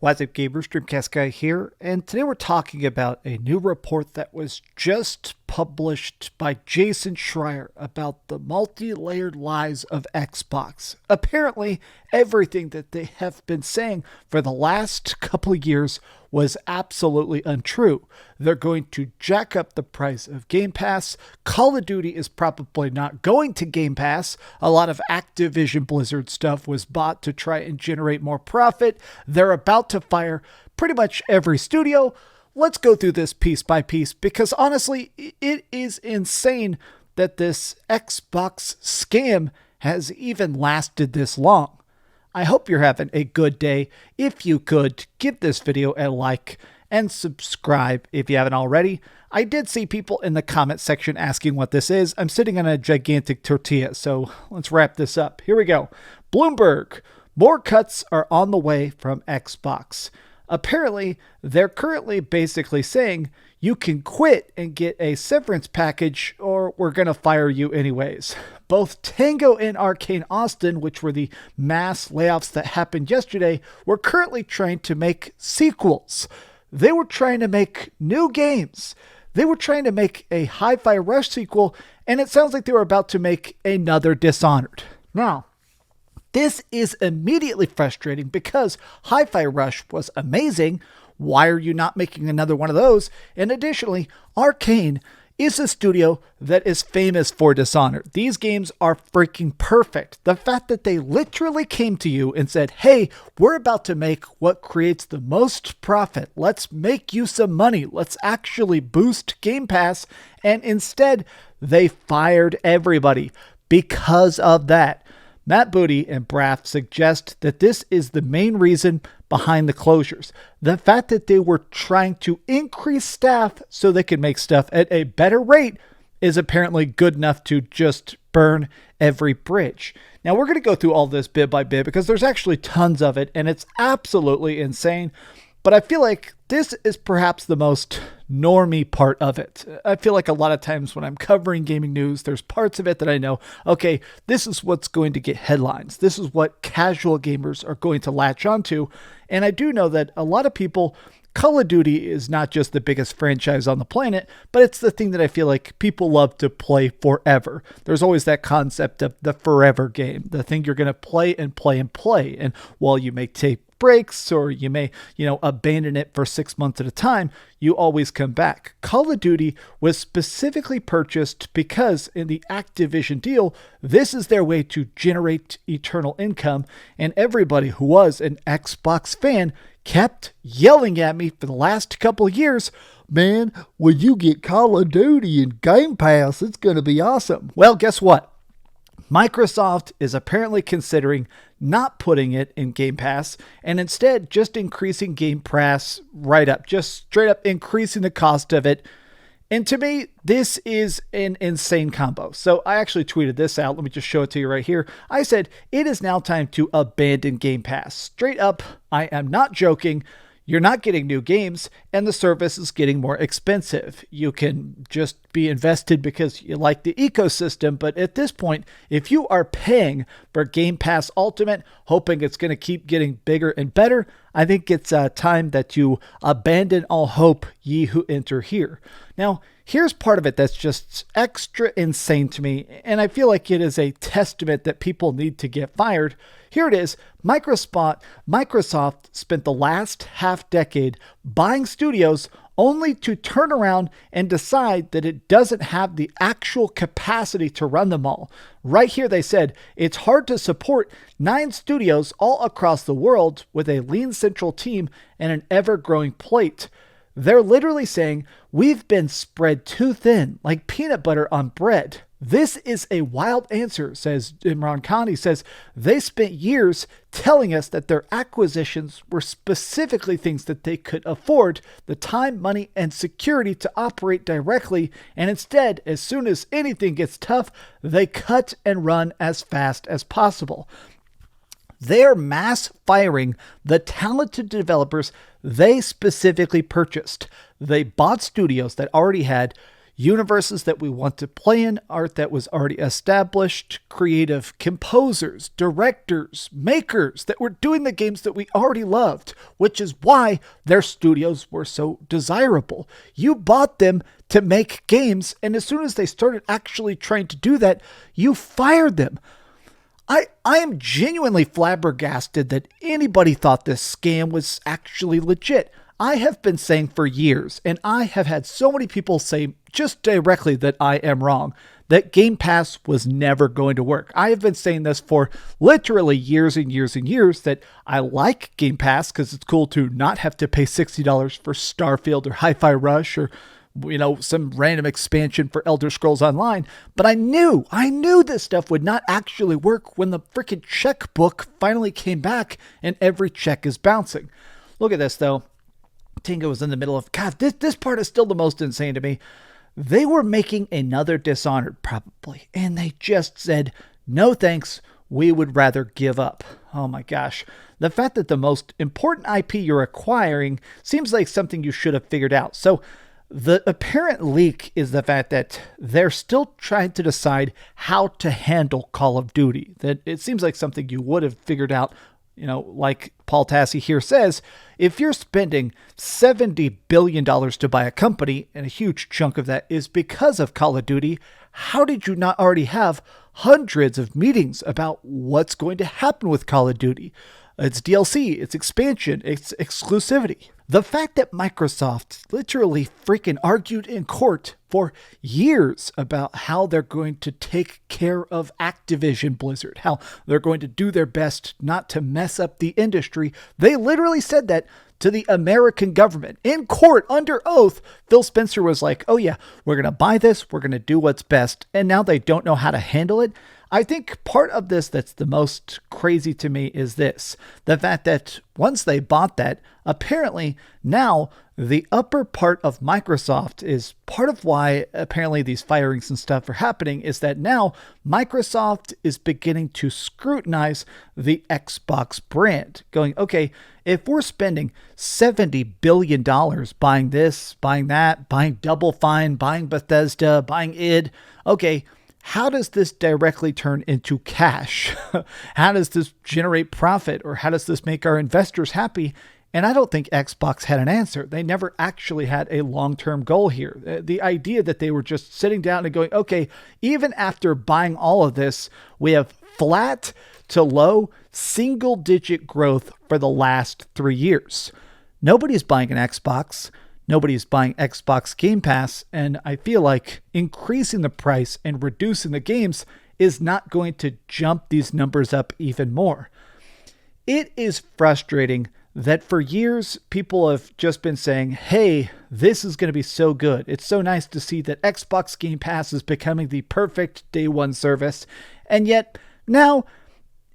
What's up, gamers? DreamcastGuy here, and today we're talking about a new report that was just published by Jason Schreier about the multi-layered lies of Xbox. Apparently, everything that they have been saying for the last couple of years was absolutely untrue. They're going to jack up the price of Game Pass. Call of Duty is probably not going to Game Pass. A lot of Activision Blizzard stuff was bought to try and generate more profit. They're about to fire pretty much every studio. Let's go through this piece by piece because honestly, it is insane that this Xbox scam has even lasted this long. I hope you're having a good day. If you could, give this video a like and subscribe if you haven't already. I did see people in the comment section asking what this is. I'm sitting on a gigantic tortilla, so let's wrap this up. Here we go. Bloomberg. More cuts are on the way from Xbox. Apparently, they're currently basically saying you can quit and get a severance package or we're going to fire you anyways. Both Tango and Arcane Austin, which were the mass layoffs that happened yesterday, were currently trying to make sequels. They were trying to make new games. They were trying to make a Hi-Fi Rush sequel, and it sounds like they were about to make another Dishonored. Now, this is immediately frustrating because Hi-Fi Rush was amazing. Why are you not making another one of those? And additionally, Arcane is a studio that is famous for Dishonored. These games are freaking perfect. The fact that they literally came to you and said, hey, we're about to make what creates the most profit. Let's make you some money. Let's actually boost Game Pass. And instead, they fired everybody because of that. Matt Booty and Braff suggest that this is the main reason behind the closures. The fact that they were trying to increase staff so they could make stuff at a better rate is apparently good enough to just burn every bridge. Now we're going to go through all this bit by bit because there's actually tons of it and it's absolutely insane. But I feel like this is perhaps the most normie part of it. I feel like a lot of times when I'm covering gaming news, there's parts of it that I know, okay, this is what's going to get headlines. This is what casual gamers are going to latch onto. And I do know that a lot of people, Call of Duty is not just the biggest franchise on the planet, but it's the thing that I feel like people love to play forever. There's always that concept of the forever game, the thing you're going to play and play and play. And while you may take breaks or you may, abandon it for 6 months at a time, you always come back. Call of Duty was specifically purchased because in the Activision deal, this is their way to generate eternal income. And everybody who was an Xbox fan kept yelling at me for the last couple of years, man, when you get Call of Duty and Game Pass, it's going to be awesome. Well, guess what? Microsoft is apparently considering not putting it in Game Pass and instead just increasing Game Pass right up, just straight up increasing the cost of it. And to me, this is an insane combo. So I actually tweeted this out. Let me just show it to you right here. I said, it is now time to abandon Game Pass. Straight up, I am not joking. You're not getting new games, and the service is getting more expensive. You can just be invested because you like the ecosystem, but at this point, if you are paying for Game Pass Ultimate, hoping it's going to keep getting bigger and better, I think it's time that you abandon all hope, ye who enter here. Now, here's part of it that's just extra insane to me, and I feel like it is a testament that people need to get fired. Here it is. Microsoft spent the last half decade buying studios only to turn around and decide that it doesn't have the actual capacity to run them all. Right here they said, it's hard to support 9 studios all across the world with a lean central team and an ever-growing plate. They're literally saying, we've been spread too thin, like peanut butter on bread. This is a wild answer, says Imran Khan. He says, they spent years telling us that their acquisitions were specifically things that they could afford, the time, money, and security to operate directly. And instead, as soon as anything gets tough, they cut and run as fast as possible. They're mass firing the talented developers they specifically purchased. They bought studios that already had universes that we want to play in, art that was already established, creative composers, directors, makers that were doing the games that we already loved, which is why their studios were so desirable. You bought them to make games, and as soon as they started actually trying to do that, you fired them. I am genuinely flabbergasted that anybody thought this scam was actually legit. I have been saying for years, and I have had so many people say just directly that I am wrong, that Game Pass was never going to work. I have been saying this for literally years and years and years, that I like Game Pass because it's cool to not have to pay $60 for Starfield or Hi-Fi Rush or some random expansion for Elder Scrolls Online. But I knew this stuff would not actually work when the freaking checkbook finally came back and every check is bouncing. Look at this, though. Tango was in the middle of, God, this part is still the most insane to me. They were making another Dishonored, probably, and they just said, no thanks, we would rather give up. Oh my gosh. The fact that the most important IP you're acquiring seems like something you should have figured out. So the apparent leak is the fact that they're still trying to decide how to handle Call of Duty. That it seems like something you would have figured out, like Paul Tassi here says, if you're spending $70 billion to buy a company, and a huge chunk of that is because of Call of Duty, how did you not already have hundreds of meetings about what's going to happen with Call of Duty? It's DLC, it's expansion, it's exclusivity. The fact that Microsoft literally freaking argued in court for years about how they're going to take care of Activision Blizzard, how they're going to do their best not to mess up the industry. They literally said that to the American government in court under oath. Phil Spencer was like, oh yeah, we're going to buy this. We're going to do what's best. And now they don't know how to handle it. I think part of this that's the most crazy to me is this. The fact that once they bought that, apparently now the upper part of Microsoft is part of why apparently these firings and stuff are happening, is that now Microsoft is beginning to scrutinize the Xbox brand, going, okay, if we're spending $70 billion buying this, buying that, buying Double Fine, buying Bethesda, buying id, okay, how does this directly turn into cash? How does this generate profit? Or how does this make our investors happy? And I don't think Xbox had an answer. They never actually had a long-term goal here. The idea that they were just sitting down and going, okay, even after buying all of this, we have flat to low single-digit growth for the last 3 years. Nobody's buying an Xbox. Nobody's buying Xbox Game Pass, and I feel like increasing the price and reducing the games is not going to jump these numbers up even more. It is frustrating that for years people have just been saying, hey, this is going to be so good. It's so nice to see that Xbox Game Pass is becoming the perfect day one service, and yet now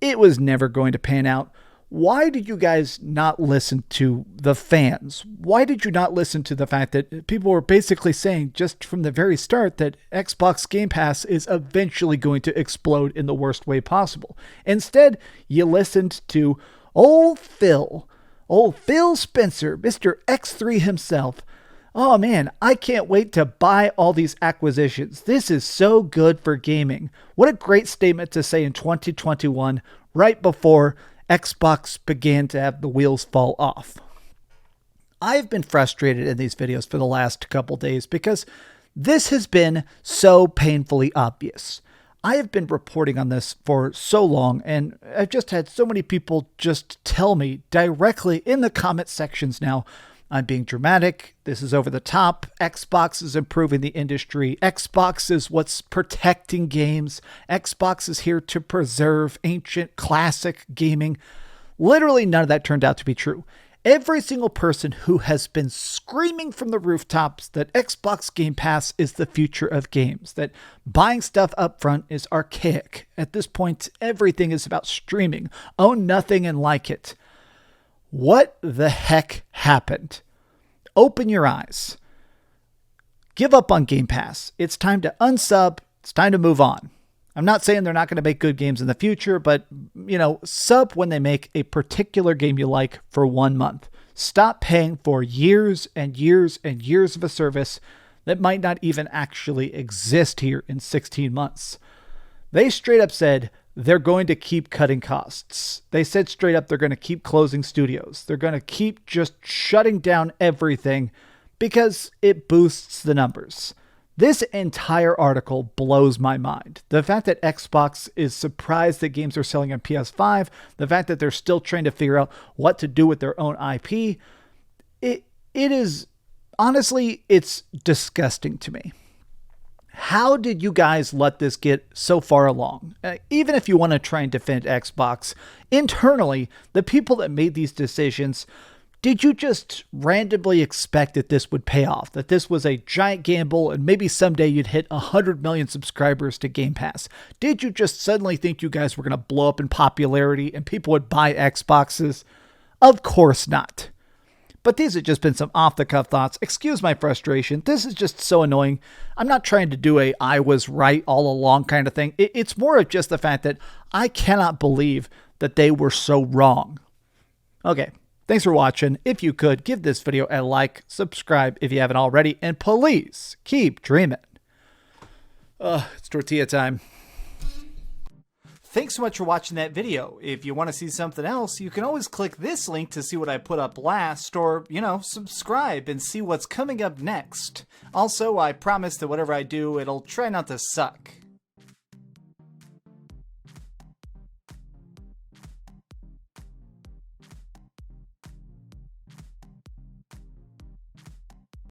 it was never going to pan out. Why did you guys not listen to the fans? Why did you not listen to the fact that people were basically saying just from the very start that Xbox Game Pass is eventually going to explode in the worst way possible? Instead, you listened to old Phil Spencer, Mr. X3 himself. Oh man, I can't wait to buy all these acquisitions. This is so good for gaming. What a great statement to say in 2021, right before Xbox began to have the wheels fall off. I've been frustrated in these videos for the last couple days because this has been so painfully obvious. I have been reporting on this for so long, and I've just had so many people just tell me directly in the comment sections now, I'm being dramatic, this is over the top, Xbox is improving the industry, Xbox is what's protecting games, Xbox is here to preserve ancient classic gaming. Literally none of that turned out to be true. Every single person who has been screaming from the rooftops that Xbox Game Pass is the future of games, that buying stuff up front is archaic. At this point, everything is about streaming. Own nothing and like it. What the heck happened? Open your eyes. Give up on Game Pass. It's time to unsub. It's time to move on. I'm not saying they're not going to make good games in the future, but, sub when they make a particular game you like for 1 month. Stop paying for years and years and years of a service that might not even actually exist here in 16 months. They straight up said they're going to keep cutting costs. They said straight up they're going to keep closing studios. They're going to keep just shutting down everything because it boosts the numbers. This entire article blows my mind. The fact that Xbox is surprised that games are selling on PS5, the fact that they're still trying to figure out what to do with their own IP, it is, honestly, it's disgusting to me. How did you guys let this get so far along? Even if you want to try and defend Xbox, internally, the people that made these decisions, did you just randomly expect that this would pay off? That this was a giant gamble and maybe someday you'd hit 100 million subscribers to Game Pass? Did you just suddenly think you guys were going to blow up in popularity and people would buy Xboxes? Of course not. But these have just been some off-the-cuff thoughts. Excuse my frustration. This is just so annoying. I'm not trying to do a I was right all along kind of thing. It's more of just the fact that I cannot believe that they were so wrong. Okay, thanks for watching. If you could, give this video a like, subscribe if you haven't already, and please keep dreaming. It's tortilla time. Thanks so much for watching that video. If you want to see something else, you can always click this link to see what I put up last, or, subscribe and see what's coming up next. Also, I promise that whatever I do, it'll try not to suck.